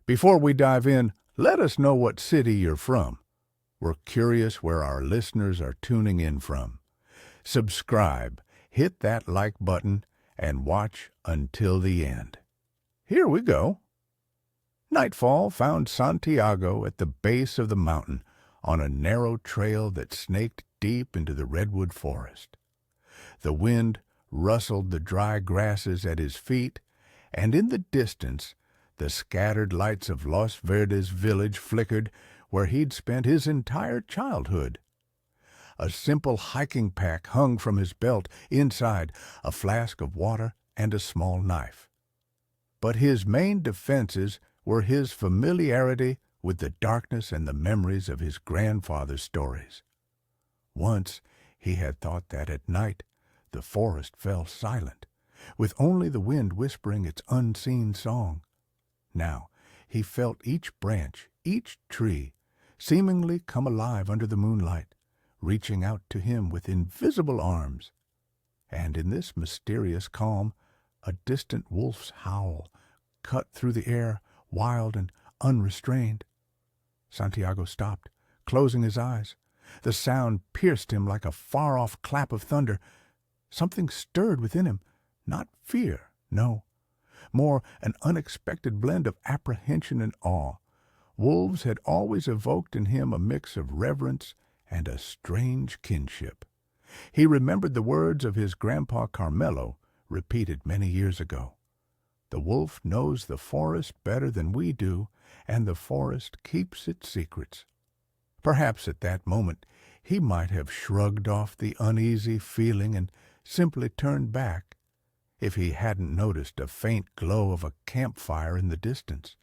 Before we dive in, let us know what city you're from. We're curious where our listeners are tuning in from. Subscribe, hit that like button, and watch until the end. Here we go. Nightfall found Santiago at the base of the mountain on a narrow trail that snaked deep into the redwood forest. The wind rustled the dry grasses at his feet, and in the distance the scattered lights of Los Verdes village flickered where he'd spent his entire childhood. A simple hiking pack hung from his belt, inside a flask of water and a small knife. But his main defenses were his familiarity with the darkness and the memories of his grandfather's stories. Once he had thought that at night the forest fell silent, with only the wind whispering its unseen song. Now he felt each branch, each tree, seemingly come alive under the moonlight, reaching out to him with invisible arms. And in this mysterious calm, a distant wolf's howl cut through the air, wild and unrestrained. Santiago stopped, closing his eyes. The sound pierced him like a far-off clap of thunder. Something stirred within him, not fear, no, more an unexpected blend of apprehension and awe. Wolves had always evoked in him a mix of reverence and a strange kinship. He remembered the words of his grandpa Carmelo, repeated many years ago. The wolf knows the forest better than we do, and the forest keeps its secrets. Perhaps at that moment he might have shrugged off the uneasy feeling and simply turned back, if he hadn't noticed a faint glow of a campfire in the distance.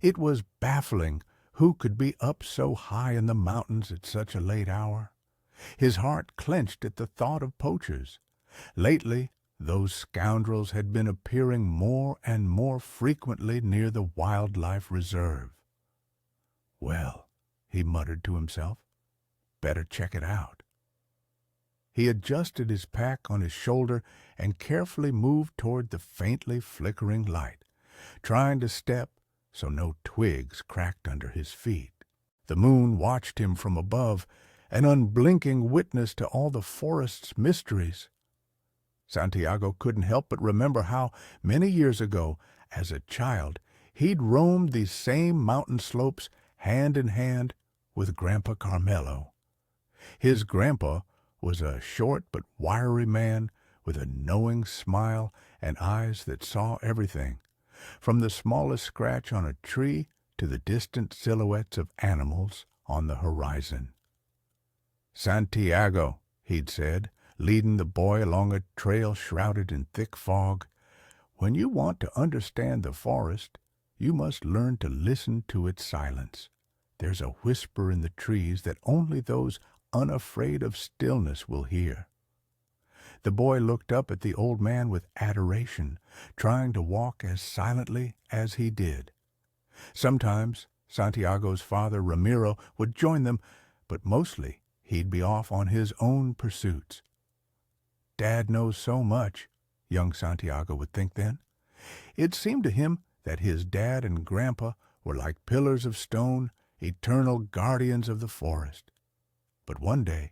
It was baffling who could be up so high in the mountains at such a late hour. His heart clenched at the thought of poachers. Lately, those scoundrels had been appearing more and more frequently near the wildlife reserve. Well, he muttered to himself, better check it out. He adjusted his pack on his shoulder and carefully moved toward the faintly flickering light, trying to step so no twigs cracked under his feet. The moon watched him from above, an unblinking witness to all the forest's mysteries. Santiago couldn't help but remember how, many years ago, as a child, he'd roamed these same mountain slopes hand in hand with Grandpa Carmelo. His grandpa was a short but wiry man with a knowing smile and eyes that saw everything, from the smallest scratch on a tree to the distant silhouettes of animals on the horizon. "Santiago," he'd said, leading the boy along a trail shrouded in thick fog, "when you want to understand the forest, you must learn to listen to its silence. There's a whisper in the trees that only those unafraid of stillness will hear." The boy looked up at the old man with adoration, trying to walk as silently as he did. Sometimes Santiago's father, Ramiro, would join them, but mostly he'd be off on his own pursuits. Dad knows so much, young Santiago would think then. It seemed to him that his dad and grandpa were like pillars of stone, eternal guardians of the forest. But one day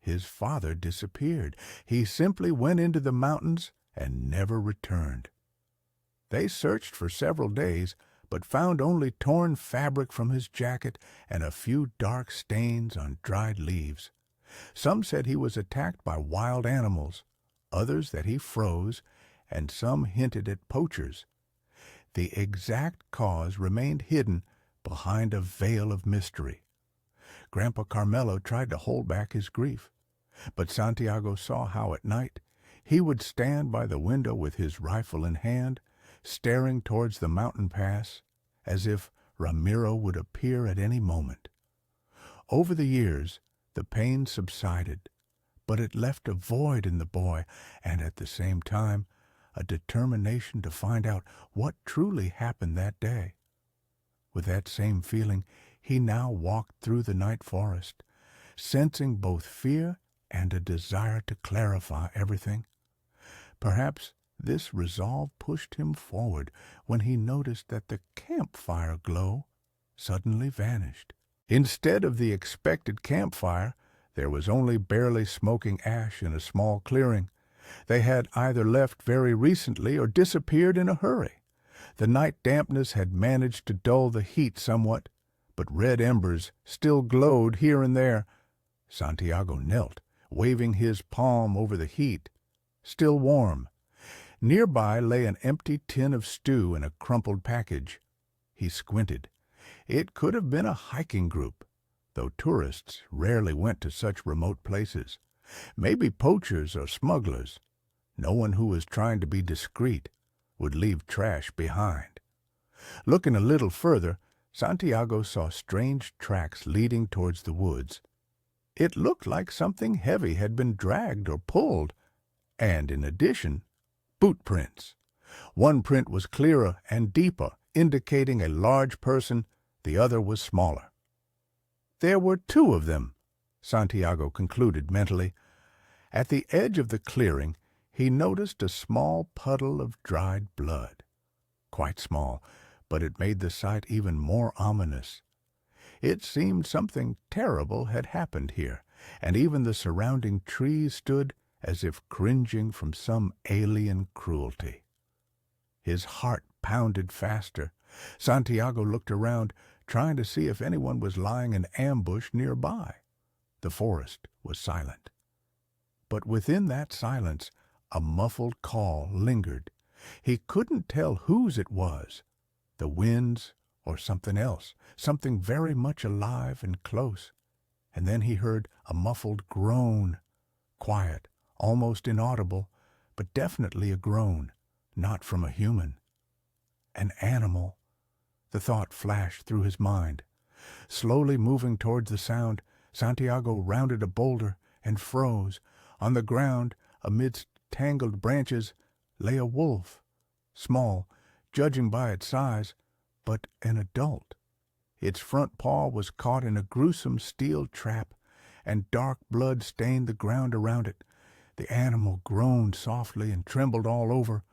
his father disappeared. He simply went into the mountains and never returned. They searched for several days, but found only torn fabric from his jacket and a few dark stains on dried leaves. Some said he was attacked by wild animals, others that he froze, and some hinted at poachers. The exact cause remained hidden behind a veil of mystery. Grandpa Carmelo tried to hold back his grief, but Santiago saw how at night he would stand by the window with his rifle in hand, staring towards the mountain pass, as if Ramiro would appear at any moment. Over the years, the pain subsided, but it left a void in the boy, and at the same time, a determination to find out what truly happened that day. With that same feeling, he now walked through the night forest, sensing both fear and a desire to clarify everything. Perhaps This resolve pushed him forward when he noticed that the campfire glow suddenly vanished. Instead of the expected campfire, there was only barely smoking ash in a small clearing. They had either left very recently or disappeared in a hurry. The night dampness had managed to dull the heat somewhat, but red embers still glowed here and there. Santiago knelt, waving his palm over the heat. Still warm. Nearby lay an empty tin of stew in a crumpled package. He squinted. It could have been a hiking group, though tourists rarely went to such remote places. Maybe poachers or smugglers. No one who was trying to be discreet would leave trash behind. Looking a little further, Santiago saw strange tracks leading towards the woods. It looked like something heavy had been dragged or pulled, and in addition, boot prints. One print was clearer and deeper, indicating a large person. The other was smaller. There were two of them, Santiago concluded mentally. At the edge of the clearing, he noticed a small puddle of dried blood. Quite small, but it made the sight even more ominous. It seemed something terrible had happened here, and even the surrounding trees stood as if cringing from some alien cruelty. His heart pounded faster. Santiago looked around, trying to see if anyone was lying in ambush nearby. The forest was silent. But within that silence, a muffled call lingered. He couldn't tell whose it was, the wind's or something else, something very much alive and close. And then he heard a muffled groan, quiet, almost inaudible, but definitely a groan, not from a human. An animal. The thought flashed through his mind. Slowly moving towards the sound, Santiago rounded a boulder and froze. On the ground, amidst tangled branches, lay a wolf, small, judging by its size, but an adult. Its front paw was caught in a gruesome steel trap, and dark blood stained the ground around it. The animal groaned softly and trembled all over.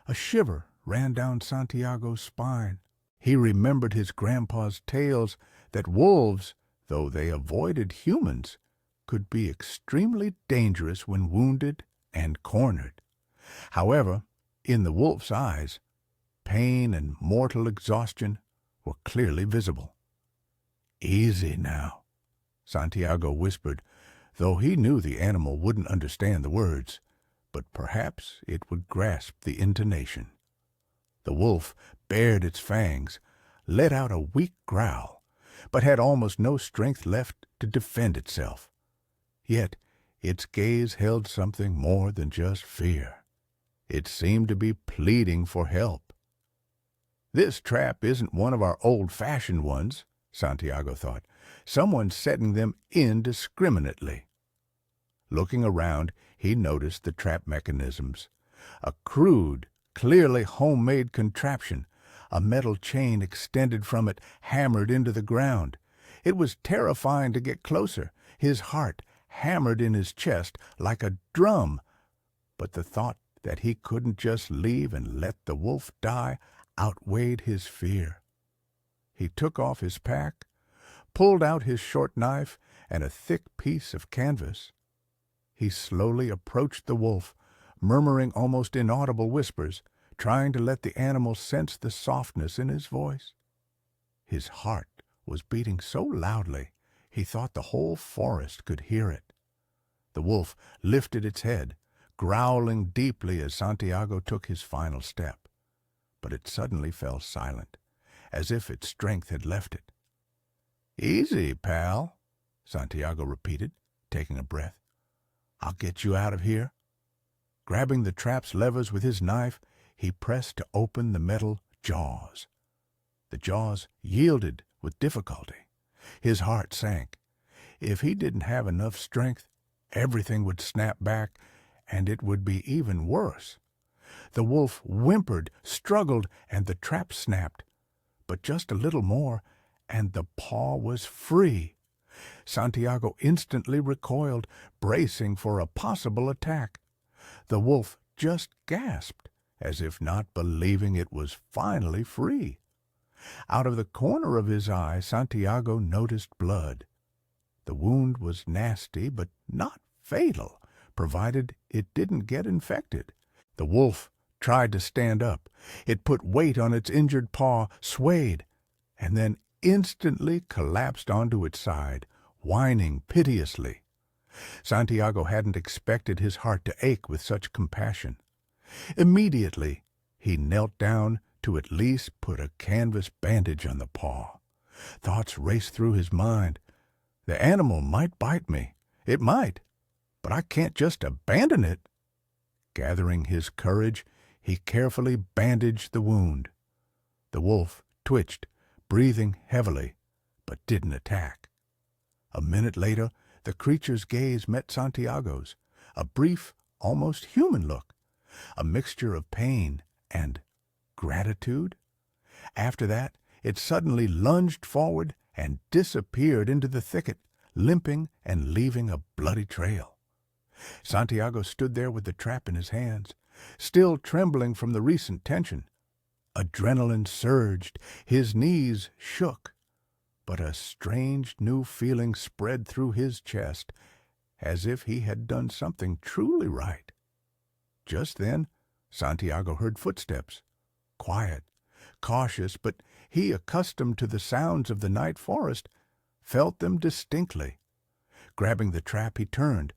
A shiver ran down Santiago's spine. He remembered his grandpa's tales that wolves, though they avoided humans, could be extremely dangerous when wounded and cornered. However, in the wolf's eyes, pain and mortal exhaustion were clearly visible. "Easy now," Santiago whispered, though he knew the animal wouldn't understand the words, but perhaps it would grasp the intonation. The wolf bared its fangs, let out a weak growl, but had almost no strength left to defend itself. Yet its gaze held something more than just fear. It seemed to be pleading for help. "This trap isn't one of our old-fashioned ones," Santiago thought. "Someone's setting them indiscriminately." Looking around, he noticed the trap mechanisms. A crude, clearly homemade contraption. A metal chain extended from it, hammered into the ground. It was terrifying to get closer. His heart hammered in his chest like a drum. But the thought that he couldn't just leave and let the wolf die outweighed his fear. He took off his pack, pulled out his short knife and a thick piece of canvas. He slowly approached the wolf, murmuring almost inaudible whispers, trying to let the animal sense the softness in his voice. His heart was beating so loudly he thought the whole forest could hear it. The wolf lifted its head, growling deeply as Santiago took his final step. But it suddenly fell silent, as if its strength had left it. "Easy, pal," Santiago repeated, taking a breath. "I'll get you out of here." Grabbing the trap's levers with his knife, he pressed to open the metal jaws. The jaws yielded with difficulty. His heart sank. If he didn't have enough strength, everything would snap back, and it would be even worse. The wolf whimpered, struggled, and the trap snapped. But just a little more, and the paw was free. Santiago instantly recoiled, bracing for a possible attack. The wolf just gasped, as if not believing it was finally free. Out of the corner of his eye, Santiago noticed blood. The wound was nasty, but not fatal, provided it didn't get infected. The wolf tried to stand up. It put weight on its injured paw, swayed, and then instantly collapsed onto its side, whining piteously. Santiago hadn't expected his heart to ache with such compassion. Immediately, he knelt down to at least put a canvas bandage on the paw. Thoughts raced through his mind. The animal might bite me. It might. But I can't just abandon it. Gathering his courage, he carefully bandaged the wound. The wolf twitched, breathing heavily, but didn't attack. A minute later, the creature's gaze met Santiago's, a brief, almost human look, a mixture of pain and gratitude. After that, it suddenly lunged forward and disappeared into the thicket, limping and leaving a bloody trail. Santiago stood there with the trap in his hands, still trembling from the recent tension. Adrenaline surged, his knees shook, but a strange new feeling spread through his chest, as if he had done something truly right. Just then, Santiago heard footsteps, quiet, cautious, but he, accustomed to the sounds of the night forest, felt them distinctly. Grabbing the trap, he turned.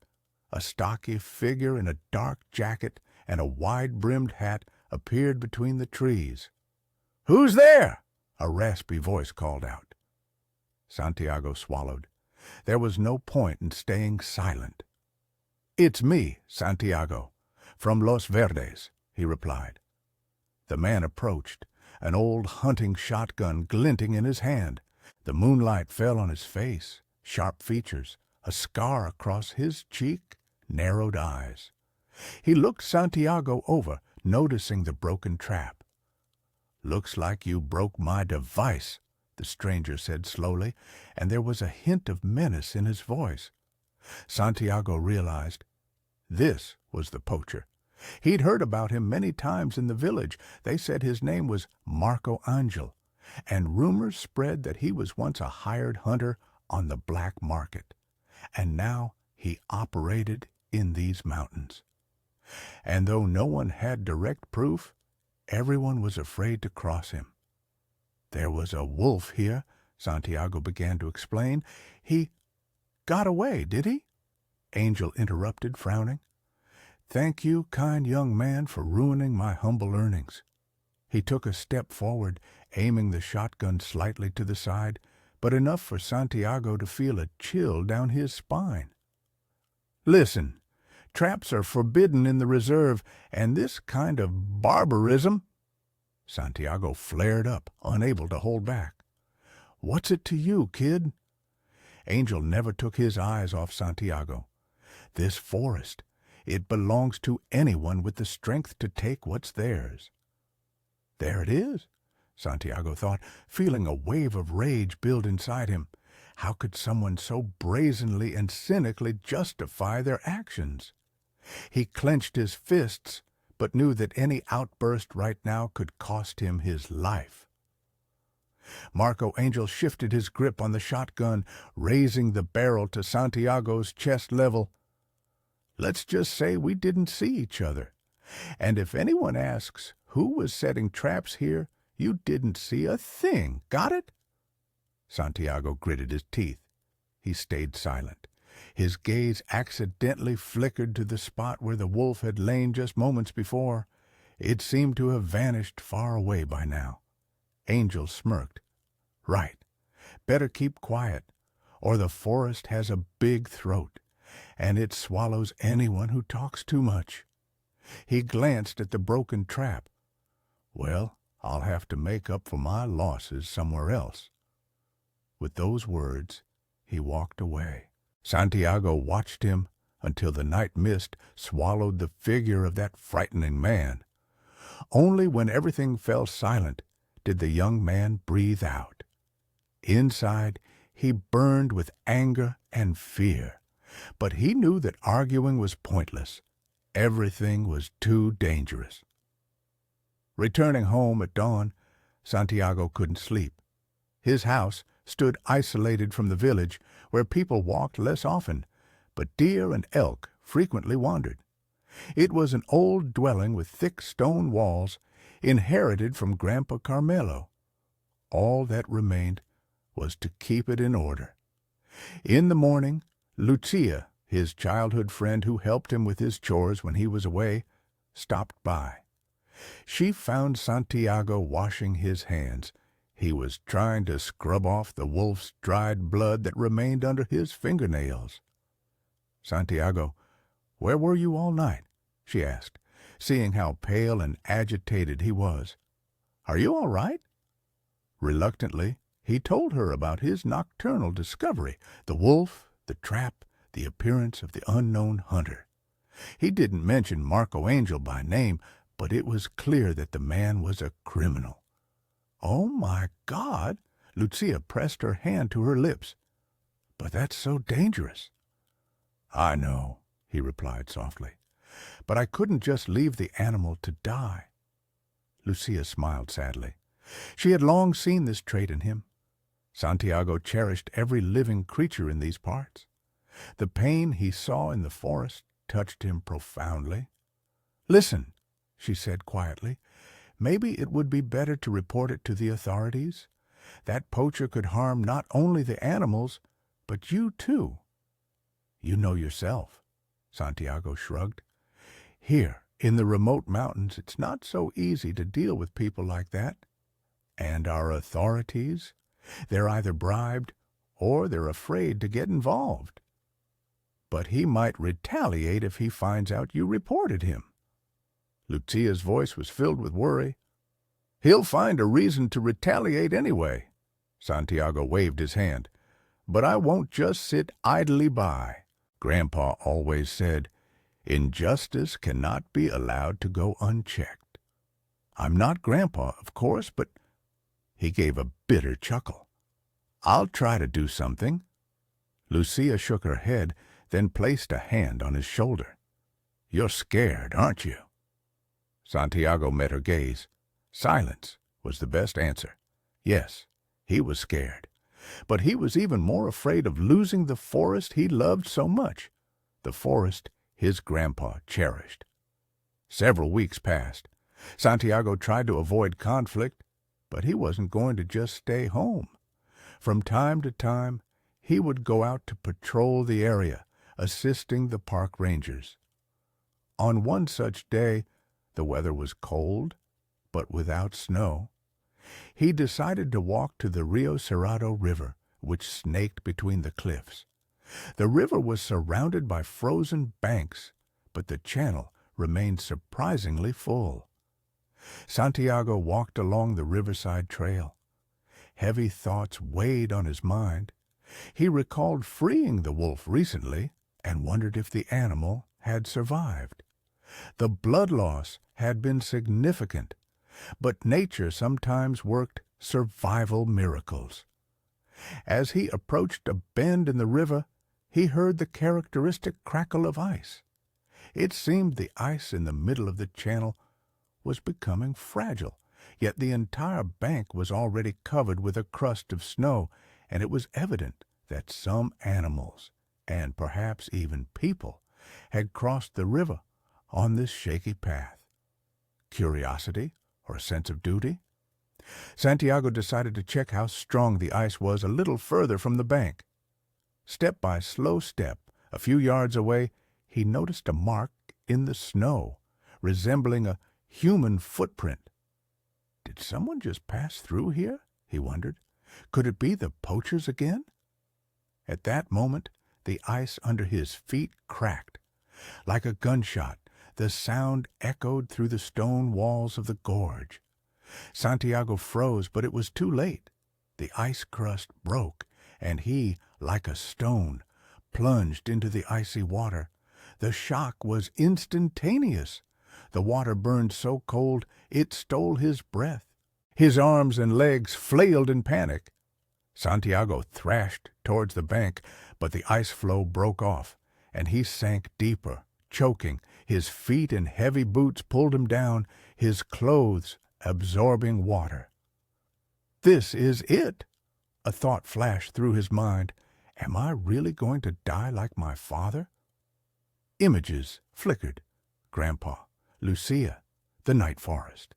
A stocky figure in a dark jacket and a wide-brimmed hat appeared between the trees. "Who's there?" a raspy voice called out. Santiago swallowed. There was no point in staying silent. "It's me, Santiago, from Los Verdes," he replied. The man approached, an old hunting shotgun glinting in his hand. The moonlight fell on his face, sharp features, a scar across his cheek, narrowed eyes. He looked Santiago over, noticing the broken trap. "Looks like you broke my device," the stranger said slowly, and there was a hint of menace in his voice. Santiago realized this was the poacher. He'd heard about him many times in the village. They said his name was Marco Angel, and rumors spread that he was once a hired hunter on the black market, and now he operated in these mountains. And though no one had direct proof, everyone was afraid to cross him. "There was a wolf here," Santiago began to explain. "He got away, did he?" Angel interrupted, frowning. "Thank you, kind young man, for ruining my humble earnings." He took a step forward, aiming the shotgun slightly to the side, but enough for Santiago to feel a chill down his spine. "Listen, traps are forbidden in the reserve, and this kind of barbarism—" Santiago flared up, unable to hold back. "What's it to you, kid?" Angel never took his eyes off Santiago. "This forest, it belongs to anyone with the strength to take what's theirs." There it is, Santiago thought, feeling a wave of rage build inside him. How could someone so brazenly and cynically justify their actions? He clenched his fists, but knew that any outburst right now could cost him his life. Marco Angel shifted his grip on the shotgun, raising the barrel to Santiago's chest level. "Let's just say we didn't see each other. And if anyone asks who was setting traps here, you didn't see a thing. Got it?" Santiago gritted his teeth. He stayed silent. His gaze accidentally flickered to the spot where the wolf had lain just moments before. It seemed to have vanished far away by now. Angel smirked. "Right. Better keep quiet, or the forest has a big throat, and it swallows anyone who talks too much." He glanced at the broken trap. "Well, I'll have to make up for my losses somewhere else." With those words, he walked away. Santiago watched him until the night mist swallowed the figure of that frightening man. Only when everything fell silent did the young man breathe out. Inside, he burned with anger and fear, but he knew that arguing was pointless. Everything was too dangerous. Returning home at dawn, Santiago couldn't sleep. His house stood isolated from the village, where people walked less often, but deer and elk frequently wandered. It was an old dwelling with thick stone walls, inherited from Grandpa Carmelo. All that remained was to keep it in order. In the morning, Lucia, his childhood friend who helped him with his chores when he was away, stopped by. She found Santiago washing his hands. He was trying to scrub off the wolf's dried blood that remained under his fingernails. "Santiago, where were you all night?" she asked, seeing how pale and agitated he was. "Are you all right?" Reluctantly, he told her about his nocturnal discovery, the wolf, the trap, the appearance of the unknown hunter. He didn't mention Marco Angel by name, but it was clear that the man was a criminal. "Oh, my God!" Lucia pressed her hand to her lips. "But that's so dangerous." "I know," he replied softly. "But I couldn't just leave the animal to die." Lucia smiled sadly. She had long seen this trait in him. Santiago cherished every living creature in these parts. The pain he saw in the forest touched him profoundly. "Listen," she said quietly, "maybe it would be better to report it to the authorities. That poacher could harm not only the animals, but you too." "You know yourself," Santiago shrugged. "Here, in the remote mountains, it's not so easy to deal with people like that. And our authorities? They're either bribed or they're afraid to get involved. But he might retaliate if he finds out you reported him." Lucia's voice was filled with worry. "He'll find a reason to retaliate anyway." Santiago waved his hand. "But I won't just sit idly by. Grandpa always said, 'Injustice cannot be allowed to go unchecked.' I'm not Grandpa, of course, but—" He gave a bitter chuckle. "I'll try to do something." Lucia shook her head, then placed a hand on his shoulder. "You're scared, aren't you?" Santiago met her gaze. Silence was the best answer. Yes, he was scared. But he was even more afraid of losing the forest he loved so much, the forest his grandpa cherished. Several weeks passed. Santiago tried to avoid conflict, but he wasn't going to just stay home. From time to time, he would go out to patrol the area, assisting the park rangers. On one such day, the weather was cold, but without snow. He decided to walk to the Rio Cerrado River, which snaked between the cliffs. The river was surrounded by frozen banks, but the channel remained surprisingly full. Santiago walked along the riverside trail. Heavy thoughts weighed on his mind. He recalled freeing the wolf recently and wondered if the animal had survived. The blood loss had been significant, but nature sometimes worked survival miracles. As he approached a bend in the river, he heard the characteristic crackle of ice. It seemed the ice in the middle of the channel was becoming fragile, yet the entire bank was already covered with a crust of snow, and it was evident that some animals, and perhaps even people, had crossed the river on this shaky path. Curiosity or a sense of duty? Santiago decided to check how strong the ice was a little further from the bank. Step by slow step, a few yards away, he noticed a mark in the snow, resembling a human footprint. Did someone just pass through here? He wondered. Could it be the poachers again? At that moment, the ice under his feet cracked. Like a gunshot, the sound echoed through the stone walls of the gorge. Santiago froze, but it was too late. The ice crust broke, and he, like a stone, plunged into the icy water. The shock was instantaneous. The water burned so cold it stole his breath. His arms and legs flailed in panic. Santiago thrashed towards the bank, but the ice floe broke off, and he sank deeper, choking. His feet and heavy boots pulled him down. His clothes absorbing water. This is it! A thought flashed through his mind. Am I really going to die like my father? Images flickered. Grandpa, Lucia, the night forest.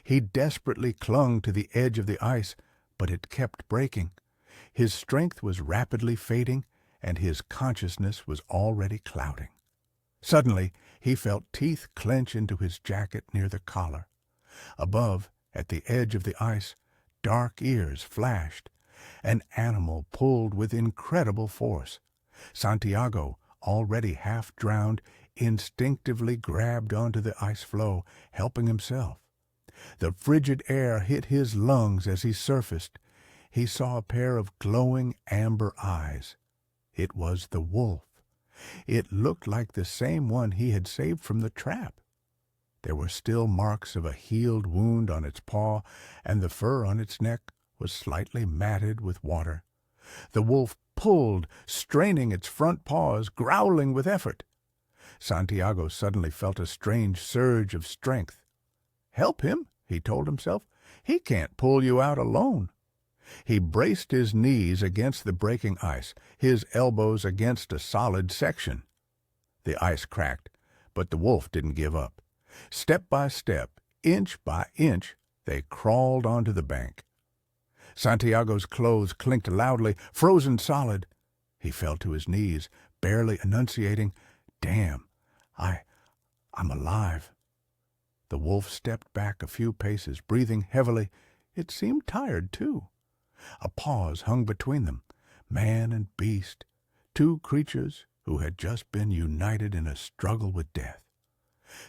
He desperately clung to the edge of the ice, but it kept breaking. His strength was rapidly fading, and his consciousness was already clouding. Suddenly, he felt teeth clench into his jacket near the collar. Above, at the edge of the ice, dark ears flashed. An animal pulled with incredible force. Santiago, already half drowned, instinctively grabbed onto the ice floe, helping himself. The frigid air hit his lungs as he surfaced. He saw a pair of glowing amber eyes. It was the wolf. It looked like the same one he had saved from the trap. There were still marks of a healed wound on its paw, and the fur on its neck was slightly matted with water. The wolf pulled, straining its front paws, growling with effort. Santiago suddenly felt a strange surge of strength. Help him, he told himself. He can't pull you out alone. He braced his knees against the breaking ice, his elbows against a solid section. The ice cracked, but the wolf didn't give up. Step by step, inch by inch, they crawled onto the bank. Santiago's clothes clinked loudly, frozen solid. He fell to his knees, barely enunciating, "Damn, I'm alive." The wolf stepped back a few paces, breathing heavily. It seemed tired, too. A pause hung between them, man and beast, two creatures who had just been united in a struggle with death.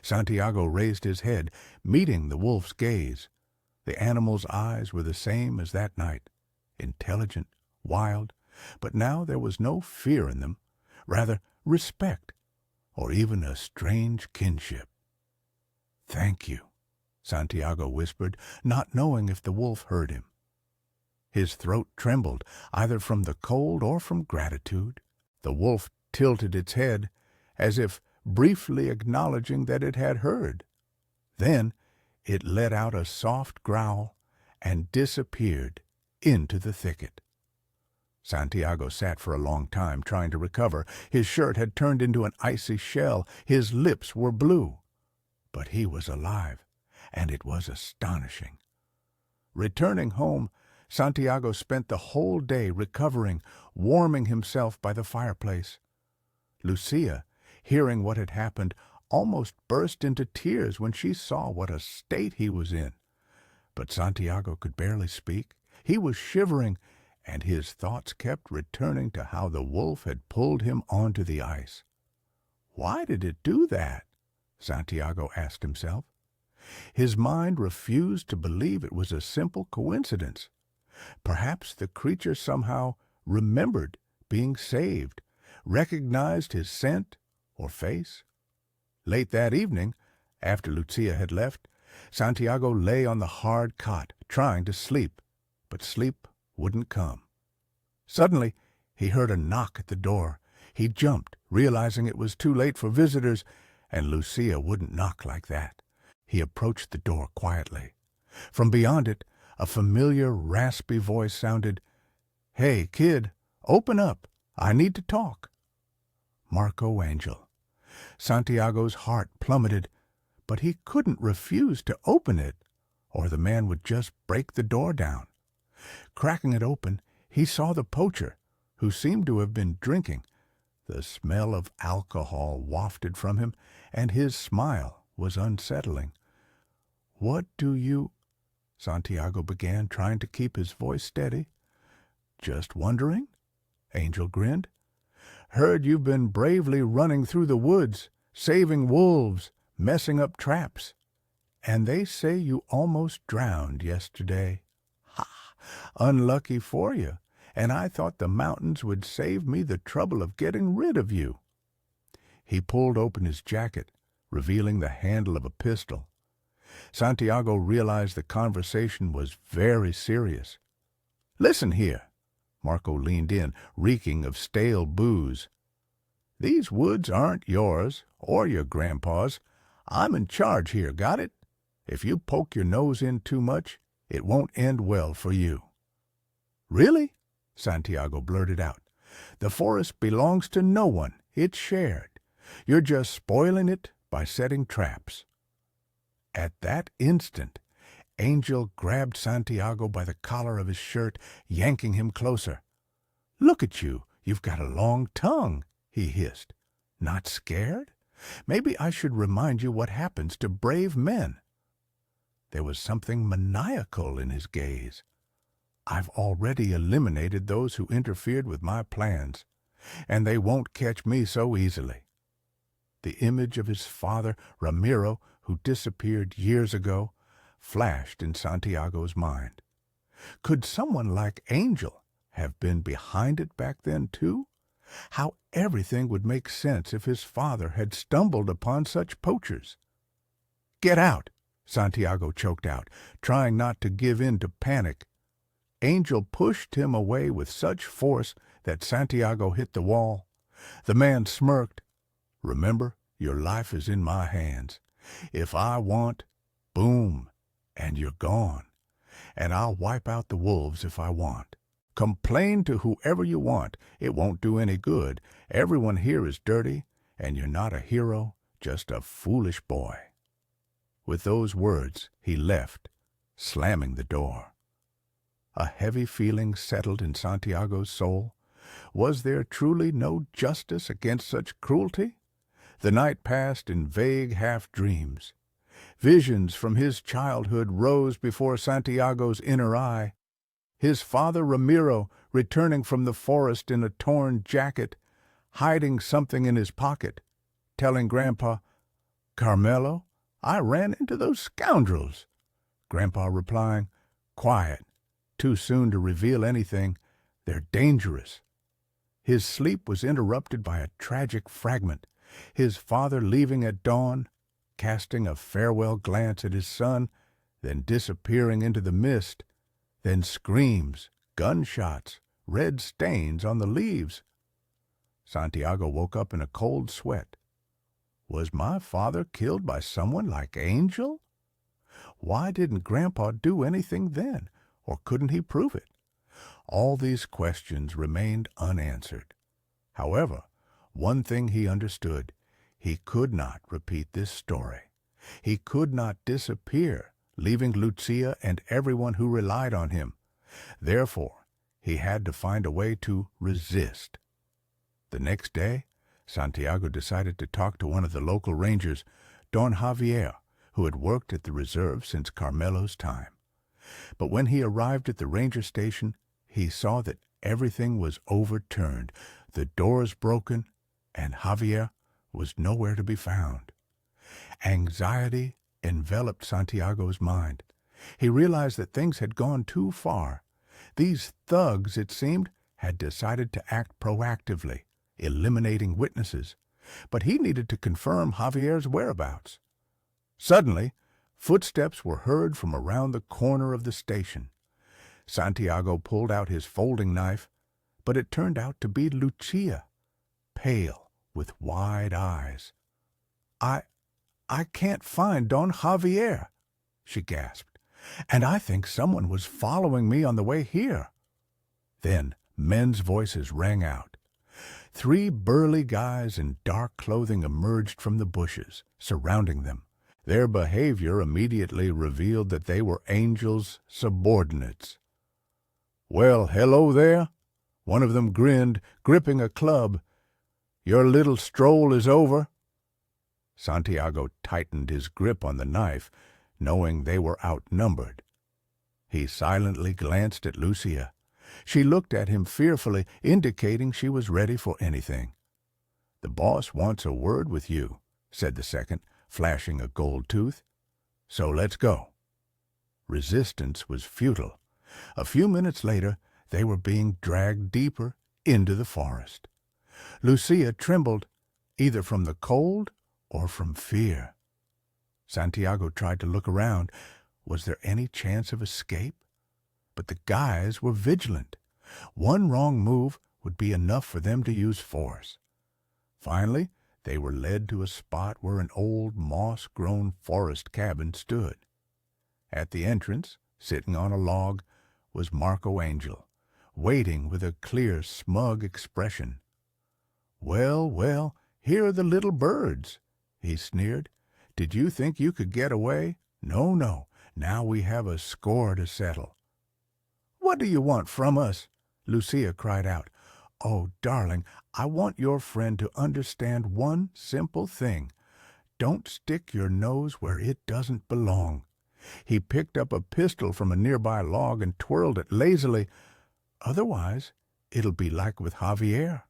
Santiago raised his head, meeting the wolf's gaze. The animal's eyes were the same as that night, intelligent, wild, but now there was no fear in them, rather respect, or even a strange kinship. "Thank you," Santiago whispered, not knowing if the wolf heard him. His throat trembled, either from the cold or from gratitude. The wolf tilted its head, as if briefly acknowledging that it had heard. Then it let out a soft growl and disappeared into the thicket. Santiago sat for a long time, trying to recover. His shirt had turned into an icy shell. His lips were blue. But he was alive, and it was astonishing. Returning home, Santiago spent the whole day recovering, warming himself by the fireplace. Lucia, hearing what had happened, almost burst into tears when she saw what a state he was in. But Santiago could barely speak. He was shivering, and his thoughts kept returning to how the wolf had pulled him onto the ice. Why did it do that? Santiago asked himself. His mind refused to believe it was a simple coincidence. Perhaps the creature somehow remembered being saved, recognized his scent or face. Late that evening, after Lucia had left, Santiago lay on the hard cot, trying to sleep, but sleep wouldn't come. Suddenly, he heard a knock at the door. He jumped, realizing it was too late for visitors, and Lucia wouldn't knock like that. He approached the door quietly. From beyond it, a familiar, raspy voice sounded, "Hey, kid, open up. I need to talk." Marco Angel. Santiago's heart plummeted, but he couldn't refuse to open it, or the man would just break the door down. Cracking it open, he saw the poacher, who seemed to have been drinking. The smell of alcohol wafted from him, and his smile was unsettling. "What do you—" Santiago began, trying to keep his voice steady. "Just wondering," Angel grinned. "Heard you've been bravely running through the woods, saving wolves, messing up traps. And they say you almost drowned yesterday. Ha! Unlucky for you, and I thought the mountains would save me the trouble of getting rid of you." He pulled open his jacket, revealing the handle of a pistol. Santiago realized the conversation was very serious. "Listen here." Marco leaned in, reeking of stale booze. "These woods aren't yours or your grandpa's. I'm in charge here, got it? If you poke your nose in too much, it won't end well for you." "Really?" Santiago blurted out. "The forest belongs to no one. It's shared. You're just spoiling it by setting traps." At that instant, Angel grabbed Santiago by the collar of his shirt, yanking him closer. "Look at you. You've got a long tongue," he hissed. "Not scared? Maybe I should remind you what happens to brave men." There was something maniacal in his gaze. "I've already eliminated those who interfered with my plans, and they won't catch me so easily." The image of his father, Ramiro, who disappeared years ago, flashed in Santiago's mind. Could someone like Angel have been behind it back then, too? How everything would make sense if his father had stumbled upon such poachers. "Get out!" Santiago choked out, trying not to give in to panic. Angel pushed him away with such force that Santiago hit the wall. The man smirked. "Remember, your life is in my hands. If I want, boom, and you're gone. And I'll wipe out the wolves if I want. Complain to whoever you want. It won't do any good. Everyone here is dirty, and you're not a hero, just a foolish boy." With those words, he left, slamming the door. A heavy feeling settled in Santiago's soul. Was there truly no justice against such cruelty? The night passed in vague half-dreams. Visions from his childhood rose before Santiago's inner eye. His father Ramiro returning from the forest in a torn jacket, hiding something in his pocket, telling Grandpa, "Carmelo, I ran into those scoundrels." Grandpa replying, "Quiet, too soon to reveal anything. They're dangerous." His sleep was interrupted by a tragic fragment. His father leaving at dawn, casting a farewell glance at his son, then disappearing into the mist, then screams, gunshots, red stains on the leaves. Santiago woke up in a cold sweat. Was my father killed by someone like Angel? Why didn't Grandpa do anything then, or couldn't he prove it? All these questions remained unanswered. However, one thing he understood: he could not repeat this story. He could not disappear, leaving Lucia and everyone who relied on him. Therefore, he had to find a way to resist. The next day, Santiago decided to talk to one of the local rangers, Don Javier, who had worked at the reserve since Carmelo's time. But when he arrived at the ranger station, he saw that everything was overturned, the doors broken, and Javier was nowhere to be found. Anxiety enveloped Santiago's mind. He realized that things had gone too far. These thugs, it seemed, had decided to act proactively, eliminating witnesses, but he needed to confirm Javier's whereabouts. Suddenly, footsteps were heard from around the corner of the station. Santiago pulled out his folding knife, but it turned out to be Lucia, pale, with wide eyes. I can't find Don Javier," she gasped, "and I think someone was following me on the way here." Then men's voices rang out. 3 burly guys in dark clothing emerged from the bushes, surrounding them. Their behavior immediately revealed that they were Angel's subordinates. "Well, hello there," one of them grinned, gripping a club. "Your little stroll is over." Santiago tightened his grip on the knife, knowing they were outnumbered. He silently glanced at Lucia. She looked at him fearfully, indicating she was ready for anything. "The boss wants a word with you," said the second, flashing a gold tooth. "So let's go." Resistance was futile. A few minutes later, they were being dragged deeper into the forest. Lucia trembled, either from the cold or from fear. Santiago tried to look around. Was there any chance of escape? But the guys were vigilant. One wrong move would be enough for them to use force. Finally, they were led to a spot where an old moss-grown forest cabin stood. At the entrance, sitting on a log, was Marco Angel, waiting with a clear, smug expression. "Well, well, here are the little birds," he sneered. "Did you think you could get away? No, no, now we have a score to settle." "What do you want from us?" Lucia cried out. "Oh, darling, I want your friend to understand one simple thing. Don't stick your nose where it doesn't belong." He picked up a pistol from a nearby log and twirled it lazily. "Otherwise, it'll be like with Javier."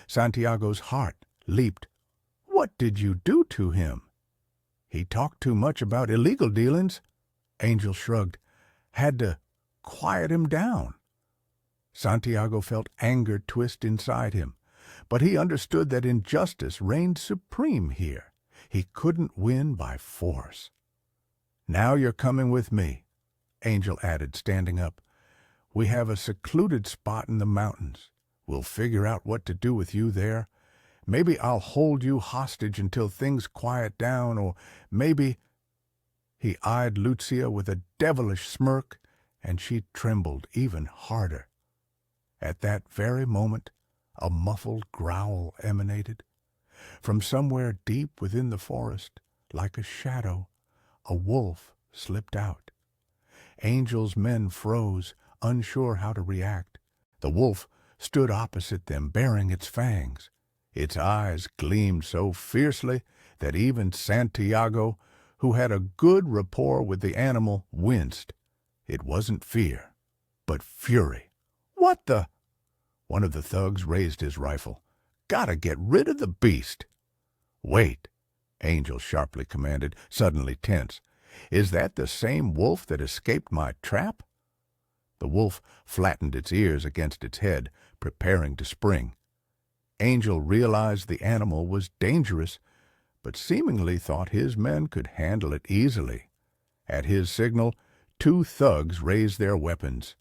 Santiago's heart leaped. "What did you do to him?" "He talked too much about illegal dealings." Angel shrugged. "Had to quiet him down." Santiago felt anger twist inside him, but he understood that injustice reigned supreme here. He couldn't win by force. "Now you're coming with me," Angel added, standing up. "We have a secluded spot in the mountains. We'll figure out what to do with you there. Maybe I'll hold you hostage until things quiet down, or maybe—" He eyed Lucia with a devilish smirk, and she trembled even harder. At that very moment, a muffled growl emanated. From somewhere deep within the forest, like a shadow, a wolf slipped out. Angel's men froze, unsure how to react. The wolf stood opposite them, baring its fangs. Its eyes gleamed so fiercely that even Santiago, who had a good rapport with the animal, winced. It wasn't fear, but fury. "What the—" One of the thugs raised his rifle. "Gotta get rid of the beast." "Wait," Angel sharply commanded, suddenly tense. "Is that the same wolf that escaped my trap?" The wolf flattened its ears against its head, preparing to spring. Angel realized the animal was dangerous, but seemingly thought his men could handle it easily. At his signal, 2 thugs raised their weapons.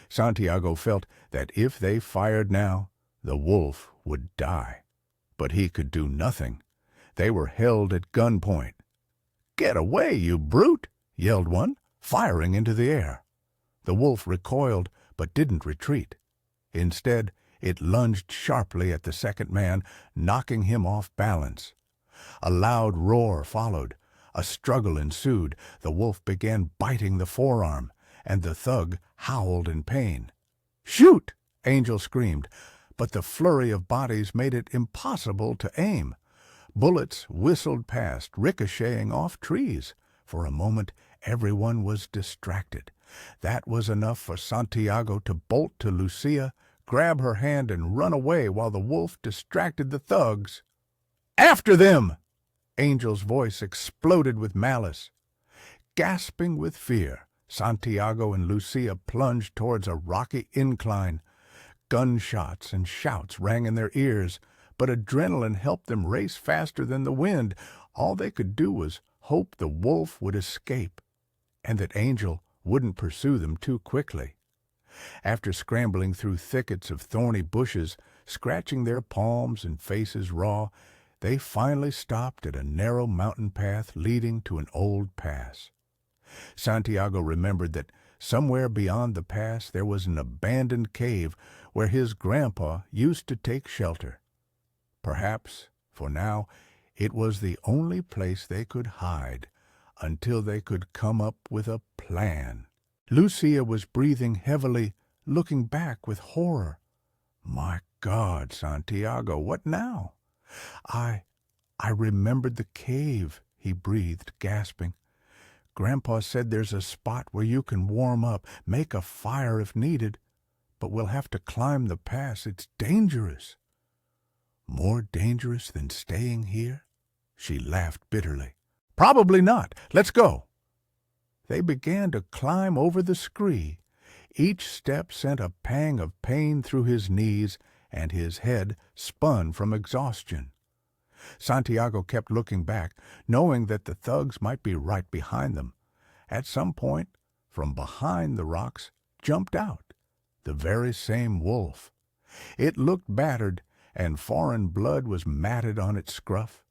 Santiago felt that if they fired now, the wolf would die. But he could do nothing. They were held at gunpoint. "Get away, you brute!" yelled one, firing into the air. The wolf recoiled, but didn't retreat. Instead, it lunged sharply at the second man, knocking him off balance. A loud roar followed. A struggle ensued. The wolf began biting the forearm, and the thug howled in pain. "Shoot!" Angel screamed, but the flurry of bodies made it impossible to aim. Bullets whistled past, ricocheting off trees. For a moment, everyone was distracted. That was enough for Santiago to bolt to Lucia, grab her hand, and run away while the wolf distracted the thugs. "After them!" Angel's voice exploded with malice. Gasping with fear, Santiago and Lucia plunged towards a rocky incline. Gunshots and shouts rang in their ears, but adrenaline helped them race faster than the wind. All they could do was hope the wolf would escape, and that Angel wouldn't pursue them too quickly. After scrambling through thickets of thorny bushes, scratching their palms and faces raw, they finally stopped at a narrow mountain path leading to an old pass. Santiago remembered that somewhere beyond the pass there was an abandoned cave where his grandpa used to take shelter. Perhaps, for now, it was the only place they could hide until they could come up with a plan. Lucia was breathing heavily, looking back with horror. "My God, Santiago, what now?" I remembered the cave," he breathed, gasping. "Grandpa said there's a spot where you can warm up, make a fire if needed, but we'll have to climb the pass. It's dangerous." "More dangerous than staying here?" She laughed bitterly. "Probably not. Let's go." They began to climb over the scree. Each step sent a pang of pain through his knees, and his head spun from exhaustion. Santiago kept looking back, knowing that the thugs might be right behind them. At some point, from behind the rocks, jumped out the very same wolf. It looked battered, and foreign blood was matted on its scruff.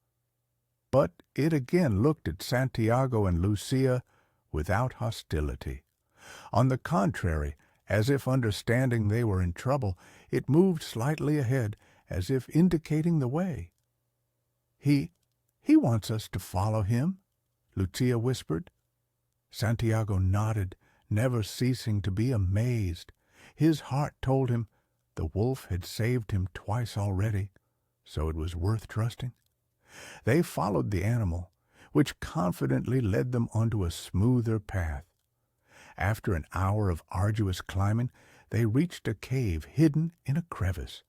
But it again looked at Santiago and Lucia without hostility. On the contrary, as if understanding they were in trouble, it moved slightly ahead, as if indicating the way. He wants us to follow him," Lucia whispered. Santiago nodded, never ceasing to be amazed. His heart told him the wolf had saved him twice already, so it was worth trusting. They followed the animal, which confidently led them onto a smoother path. After an hour of arduous climbing, they reached a cave hidden in a crevice.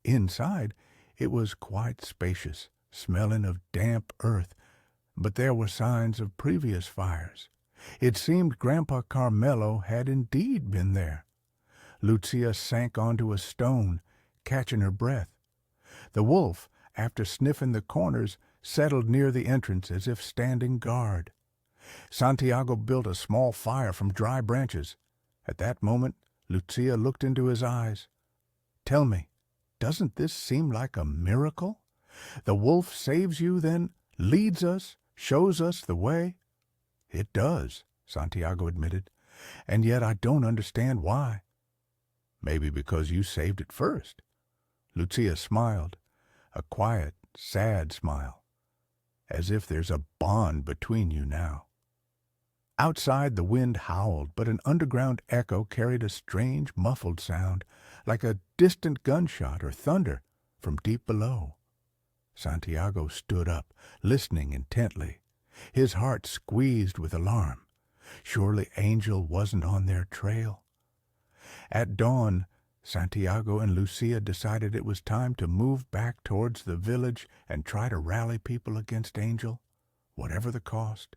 Inside, it was quite spacious, smelling of damp earth, but there were signs of previous fires. It seemed Grandpa Carmelo had indeed been there. Lucia sank onto a stone, catching her breath. The wolf, after sniffing the corners, settled near the entrance as if standing guard. Santiago built a small fire from dry branches. At that moment, Lucia looked into his eyes. "Tell me, doesn't this seem like a miracle? The wolf saves you, then leads us, shows us the way?" "It does," Santiago admitted, "and yet I don't understand why." "Maybe because you saved it first." Lucia smiled, a quiet, sad smile, "as if there's a bond between you now." Outside the wind howled, but an underground echo carried a strange, muffled sound, like a distant gunshot or thunder from deep below. Santiago stood up, listening intently, his heart squeezed with alarm. Surely Angel wasn't on their trail. At dawn, Santiago and Lucia decided it was time to move back towards the village and try to rally people against Angel, whatever the cost.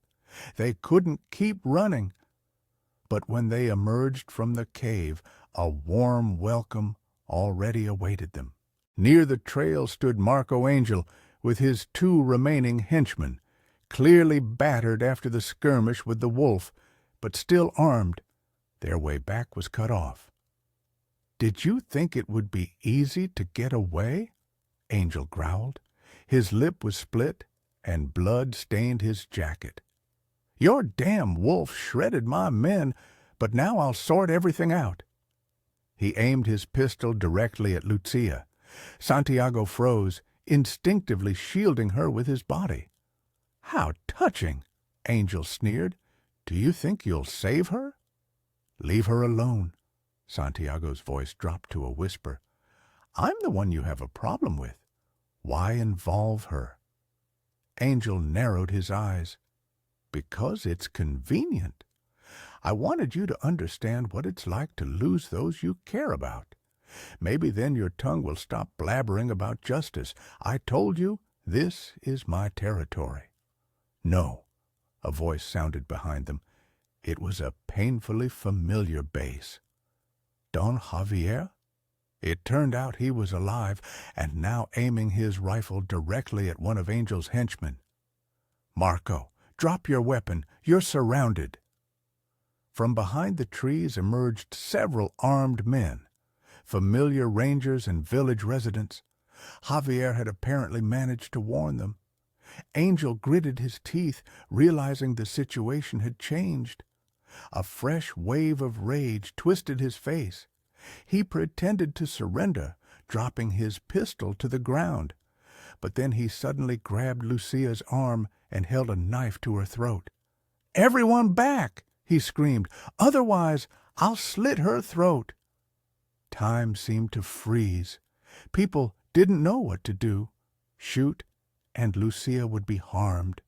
They couldn't keep running. But when they emerged from the cave, a warm welcome already awaited them. Near the trail stood Marco Angel with his 2 remaining henchmen, clearly battered after the skirmish with the wolf, but still armed. Their way back was cut off. "Did you think it would be easy to get away?" Angel growled. His lip was split, and blood stained his jacket. "Your damn wolf shredded my men, but now I'll sort everything out." He aimed his pistol directly at Lucia. Santiago froze, instinctively shielding her with his body. "How touching!" Angel sneered. "Do you think you'll save her?" "Leave her alone." Santiago's voice dropped to a whisper. "I'm the one you have a problem with. Why involve her?" Angel narrowed his eyes. "Because it's convenient. I wanted you to understand what it's like to lose those you care about. Maybe then your tongue will stop blabbering about justice. I told you, this is my territory." "No," a voice sounded behind them. It was a painfully familiar bass. Don Javier? It turned out he was alive, and now aiming his rifle directly at one of Angel's henchmen. "Marco, drop your weapon. You're surrounded." From behind the trees emerged several armed men, familiar rangers and village residents. Javier had apparently managed to warn them. Angel gritted his teeth, realizing the situation had changed. A fresh wave of rage twisted his face. He pretended to surrender, dropping his pistol to the ground. But then he suddenly grabbed Lucia's arm and held a knife to her throat. "Everyone back!" he screamed. "Otherwise, I'll slit her throat." Time seemed to freeze. People didn't know what to do. Shoot, and Lucia would be harmed.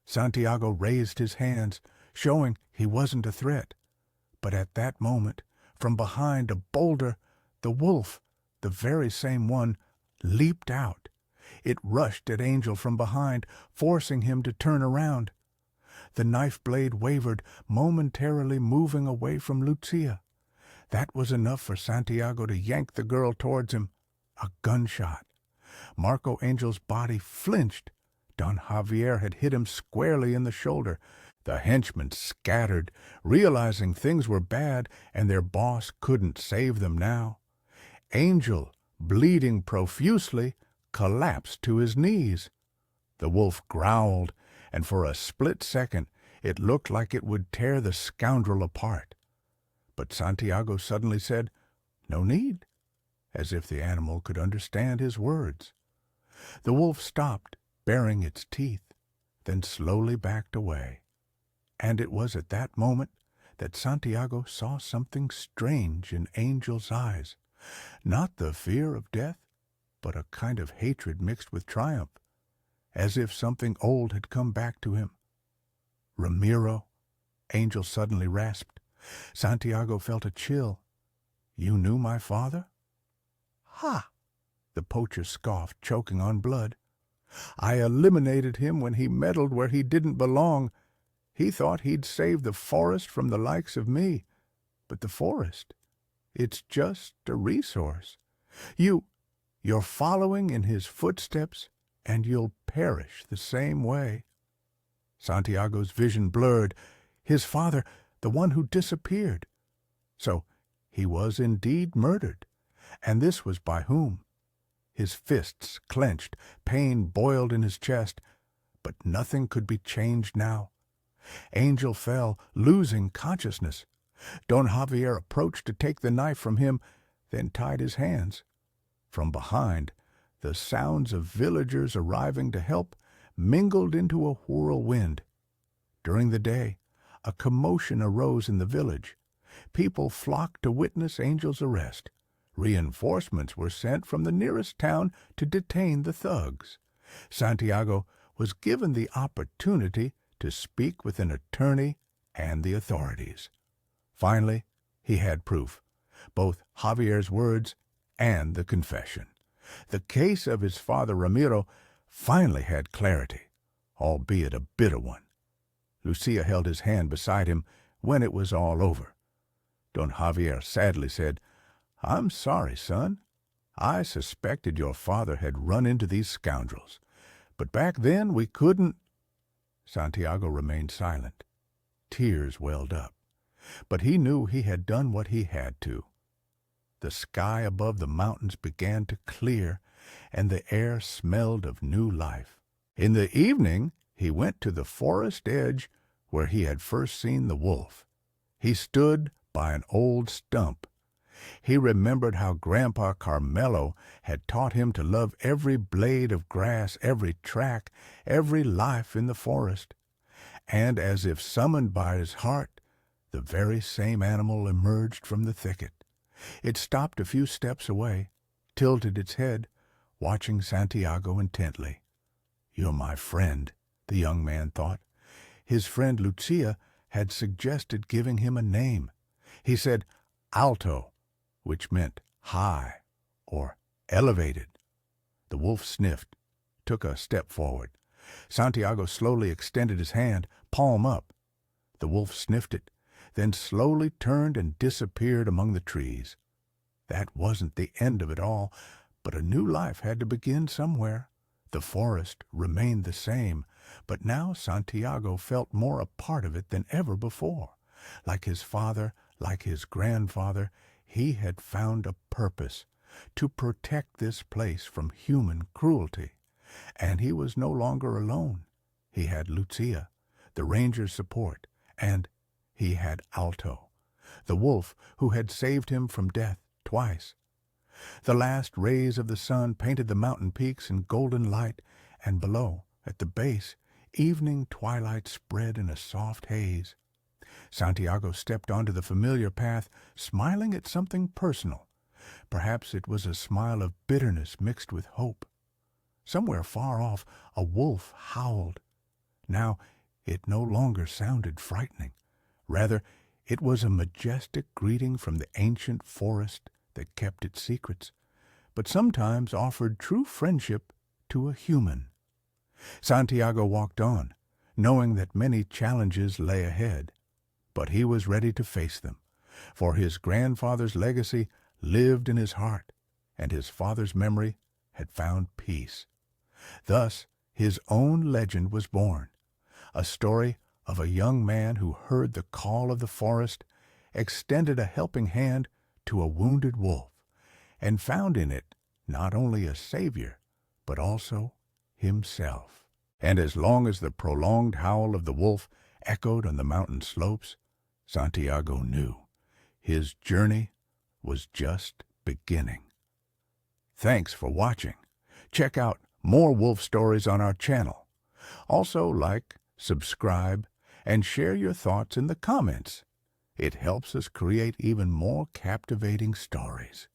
Santiago raised his hands, showing he wasn't a threat. But at that moment, from behind a boulder, the wolf, the very same one, leaped out. It rushed at Angel from behind, forcing him to turn around. The knife blade wavered, momentarily moving away from Lucia. That was enough for Santiago to yank the girl towards him. A gunshot. Marco Angel's body flinched. Don Javier had hit him squarely in the shoulder. The henchmen scattered, realizing things were bad and their boss couldn't save them now. Angel, bleeding profusely, collapsed to his knees. The wolf growled, and for a split second It looked like it would tear the scoundrel apart. But Santiago suddenly said, "No need," as if the animal could understand his words. The wolf stopped, baring its teeth, then slowly backed away. And it was at that moment that Santiago saw something strange in Angel's eyes. Not the fear of death, but a kind of hatred mixed with triumph, as if something old had come back to him. "Ramiro," Angel suddenly rasped. Santiago felt a chill. "You knew my father?" "Ha!" the poacher scoffed, choking on blood. "I eliminated him when he meddled where he didn't belong. He thought he'd save the forest from the likes of me. But the forest, it's just a resource. You're following in his footsteps, and you'll perish the same way." Santiago's vision blurred. His father, the one who disappeared. So he was indeed murdered. And this was by whom? His fists clenched, pain boiled in his chest, but nothing could be changed now. Angel fell, losing consciousness. Don Javier approached to take the knife from him, then tied his hands. From behind, the sounds of villagers arriving to help mingled into a whirlwind. During the day, a commotion arose in the village. People flocked to witness Angel's arrest. Reinforcements were sent from the nearest town to detain the thugs. Santiago was given the opportunity to speak with an attorney and the authorities. Finally, he had proof, both Javier's words and the confession. The case of his father Ramiro finally had clarity, albeit a bitter one. Lucia held his hand beside him when it was all over. Don Javier sadly said, "I'm sorry, son. I suspected your father had run into these scoundrels. But back then we couldn't—" Santiago remained silent. Tears welled up. But he knew he had done what he had to. The sky above the mountains began to clear, and the air smelled of new life. In the evening he went to the forest edge where he had first seen the wolf. He stood by an old stump. He remembered how Grandpa Carmelo had taught him to love every blade of grass, every track, every life in the forest. And as if summoned by his heart, the very same animal emerged from the thicket. It stopped a few steps away, tilted its head, watching Santiago intently. "You're my friend," the young man thought. His friend Lucia had suggested giving him a name. He said Alto, which meant high or elevated. The wolf sniffed, took a step forward. Santiago slowly extended his hand, palm up. The wolf sniffed it, then slowly turned and disappeared among the trees. That wasn't the end of it all, but a new life had to begin somewhere. The forest remained the same, but now Santiago felt more a part of it than ever before. Like his father, like his grandfather, he had found a purpose, to protect this place from human cruelty. And he was no longer alone. He had Lucia, the ranger's support, and he had Alto, the wolf who had saved him from death twice. The last rays of the sun painted the mountain peaks in golden light, and below, at the base, evening twilight spread in a soft haze. Santiago stepped onto the familiar path, smiling at something personal. Perhaps it was a smile of bitterness mixed with hope. Somewhere far off, a wolf howled. Now, it no longer sounded frightening. Rather, it was a majestic greeting from the ancient forest that kept its secrets, but sometimes offered true friendship to a human. Santiago walked on, knowing that many challenges lay ahead, but he was ready to face them, for his grandfather's legacy lived in his heart, and his father's memory had found peace. Thus, his own legend was born, a story of a young man who heard the call of the forest, extended a helping hand to a wounded wolf, and found in it not only a savior, but also himself. And as long as the prolonged howl of the wolf echoed on the mountain slopes, Santiago knew his journey was just beginning. Thanks for watching. Check out more wolf stories on our channel. Also like, subscribe, and share your thoughts in the comments. It helps us create even more captivating stories.